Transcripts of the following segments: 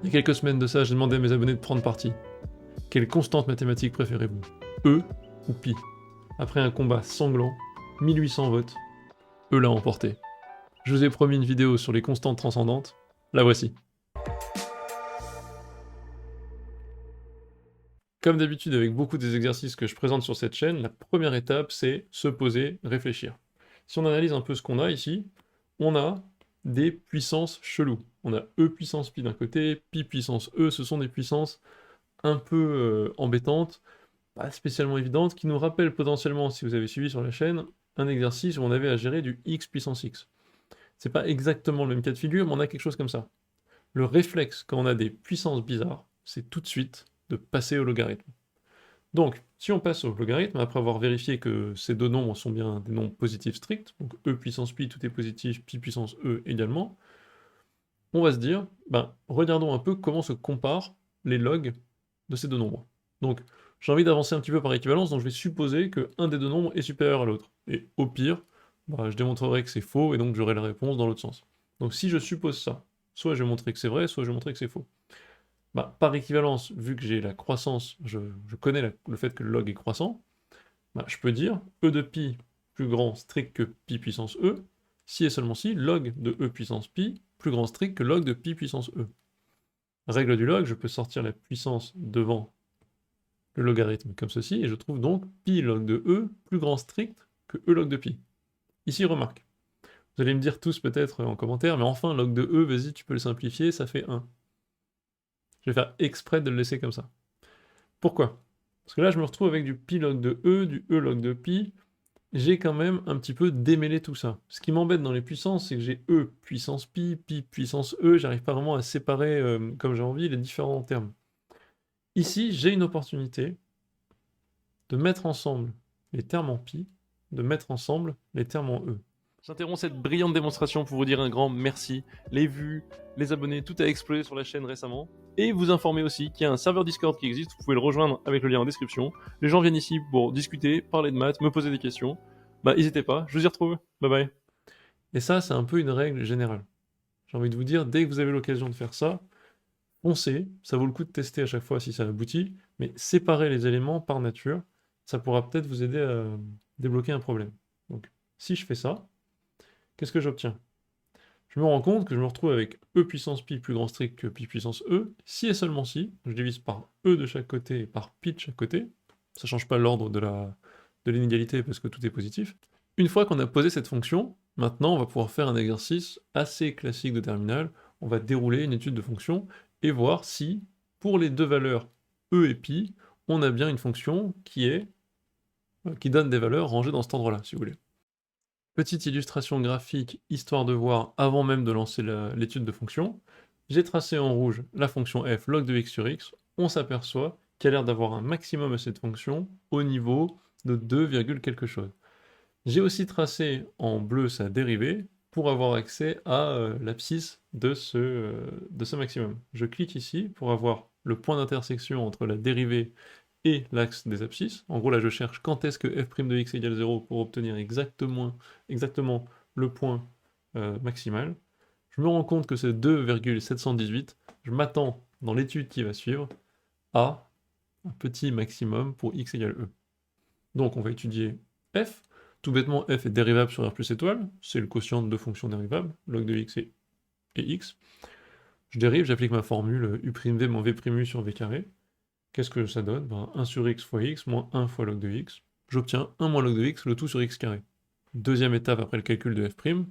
Il y a quelques semaines de ça, j'ai demandé à mes abonnés de prendre parti. Quelle constante mathématique préférez-vous? E ou pi? Après un combat sanglant, 1800 votes, E l'a emporté. Je vous ai promis une vidéo sur les constantes transcendantes, la voici. Comme d'habitude avec beaucoup des exercices que je présente sur cette chaîne, la première étape c'est se poser, réfléchir. Si on analyse un peu ce qu'on a ici, on a des puissances cheloues. On a E puissance pi d'un côté, pi puissance E, ce sont des puissances un peu embêtantes, pas spécialement évidentes, qui nous rappellent potentiellement, si vous avez suivi sur la chaîne, un exercice où on avait à gérer du x puissance x. C'est pas exactement le même cas de figure, mais on a quelque chose comme ça. Le réflexe quand on a des puissances bizarres, c'est tout de suite de passer au logarithme. Donc, si on passe au logarithme, après avoir vérifié que ces deux nombres sont bien des nombres positifs stricts, donc e puissance pi, tout est positif, pi puissance e également, on va se dire, regardons un peu comment se comparent les logs de ces deux nombres. Donc, j'ai envie d'avancer un petit peu par équivalence, donc je vais supposer qu'un des deux nombres est supérieur à l'autre. Et au pire, je démontrerai que c'est faux, et donc j'aurai la réponse dans l'autre sens. Donc si je suppose ça, soit je vais montrer que c'est vrai, soit je vais montrer que c'est faux. Par équivalence, vu que j'ai la croissance, je connais le fait que le log est croissant, je peux dire e de pi plus grand strict que pi puissance e, si et seulement si log de e puissance pi plus grand strict que log de pi puissance e. Règle du log, je peux sortir la puissance devant le logarithme comme ceci, et je trouve donc pi log de e plus grand strict que e log de pi. Ici, remarque. Vous allez me dire tous peut-être en commentaire, mais enfin, log de e, vas-y, tu peux le simplifier, ça fait 1. Je vais faire exprès de le laisser comme ça. Pourquoi? Parce que là, je me retrouve avec du pi log de e, du e log de pi. J'ai quand même un petit peu démêlé tout ça. Ce qui m'embête dans les puissances, c'est que j'ai e puissance pi, pi puissance e, j'arrive pas vraiment à séparer, comme j'ai envie, les différents termes. Ici, j'ai une opportunité de mettre ensemble les termes en pi, de mettre ensemble les termes en e. J'interromps cette brillante démonstration pour vous dire un grand merci. Les vues, les abonnés, tout a explosé sur la chaîne récemment. Et vous informer aussi qu'il y a un serveur Discord qui existe, vous pouvez le rejoindre avec le lien en description. Les gens viennent ici pour discuter, parler de maths, me poser des questions. N'hésitez pas, je vous y retrouve. Bye bye. Et ça, c'est un peu une règle générale. J'ai envie de vous dire, dès que vous avez l'occasion de faire ça, foncez, ça vaut le coup de tester à chaque fois si ça aboutit, mais séparez les éléments par nature, ça pourra peut-être vous aider à débloquer un problème. Donc, si je fais ça, qu'est-ce que j'obtiens? Je me rends compte que je me retrouve avec e puissance pi plus grand strict que pi puissance e, si et seulement si, je divise par e de chaque côté et par pi de chaque côté, ça change pas l'ordre de l'inégalité parce que tout est positif. Une fois qu'on a posé cette fonction, maintenant on va pouvoir faire un exercice assez classique de terminale, on va dérouler une étude de fonction et voir si, pour les deux valeurs e et pi, on a bien une fonction qui donne des valeurs rangées dans cet ordre-là, si vous voulez. Petite illustration graphique, histoire de voir avant même de lancer l'étude de fonction. J'ai tracé en rouge la fonction f log de x sur x. On s'aperçoit qu'il y a l'air d'avoir un maximum à cette fonction au niveau de 2, quelque chose. J'ai aussi tracé en bleu sa dérivée pour avoir accès à l'abscisse de ce maximum. Je clique ici pour avoir le point d'intersection entre la dérivée et l'axe des abscisses. En gros, là, je cherche quand est-ce que f' de x égale 0 pour obtenir exactement le point maximal. Je me rends compte que c'est 2,718. Je m'attends, dans l'étude qui va suivre, à un petit maximum pour x égale e. Donc, on va étudier f. Tout bêtement, f est dérivable sur r plus étoile. C'est le quotient de deux fonctions dérivables, log de x et x. Je dérive, j'applique ma formule u'v moins v'u sur v carré. Qu'est-ce que ça donne? 1 sur x fois x moins 1 fois log de x. J'obtiens 1 moins log de x, le tout sur x carré. Deuxième étape après le calcul de f',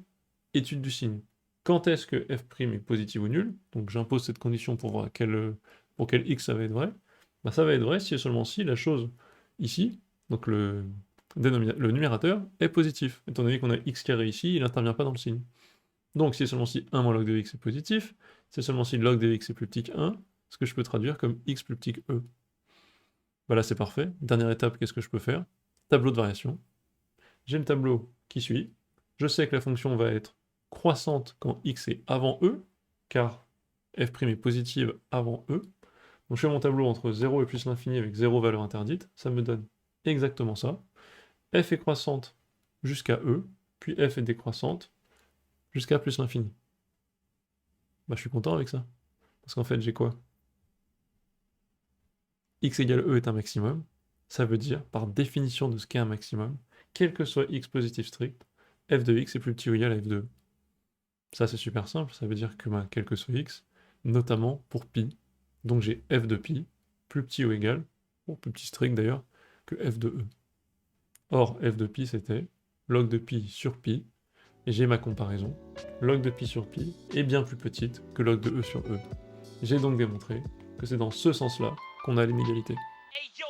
étude du signe. Quand est-ce que f' est positif ou nul? Donc j'impose cette condition pour voir pour quel x ça va être vrai. Ça va être vrai si et seulement si la chose ici, donc le numérateur, est positif. Étant donné qu'on a x carré ici, il n'intervient pas dans le signe. Donc si et seulement si 1 moins log de x est positif, c'est seulement si log de x est plus petit que 1, ce que je peux traduire comme x plus petit que e. Voilà, c'est parfait. Dernière étape, qu'est-ce que je peux faire? Tableau de variation. J'ai le tableau qui suit. Je sais que la fonction va être croissante quand x est avant e, car f' est positive avant e. Donc je fais mon tableau entre 0 et plus l'infini avec 0 valeur interdite. Ça me donne exactement ça. F est croissante jusqu'à e, puis f est décroissante jusqu'à plus l'infini. Je suis content avec ça. Parce qu'en fait, j'ai quoi? X égale E est un maximum. Ça veut dire, par définition de ce qu'est un maximum, quel que soit x positif strict, f de x est plus petit ou égal à f de E. Ça, c'est super simple. Ça veut dire que quel que soit x, notamment pour pi, donc j'ai f de pi plus petit ou égal, ou plus petit strict d'ailleurs, que f de E. Or, f de pi, c'était log de pi sur pi, et j'ai ma comparaison. Log de pi sur pi est bien plus petite que log de E sur E. J'ai donc démontré que c'est dans ce sens-là qu'on a l'inégalité. Hey yo,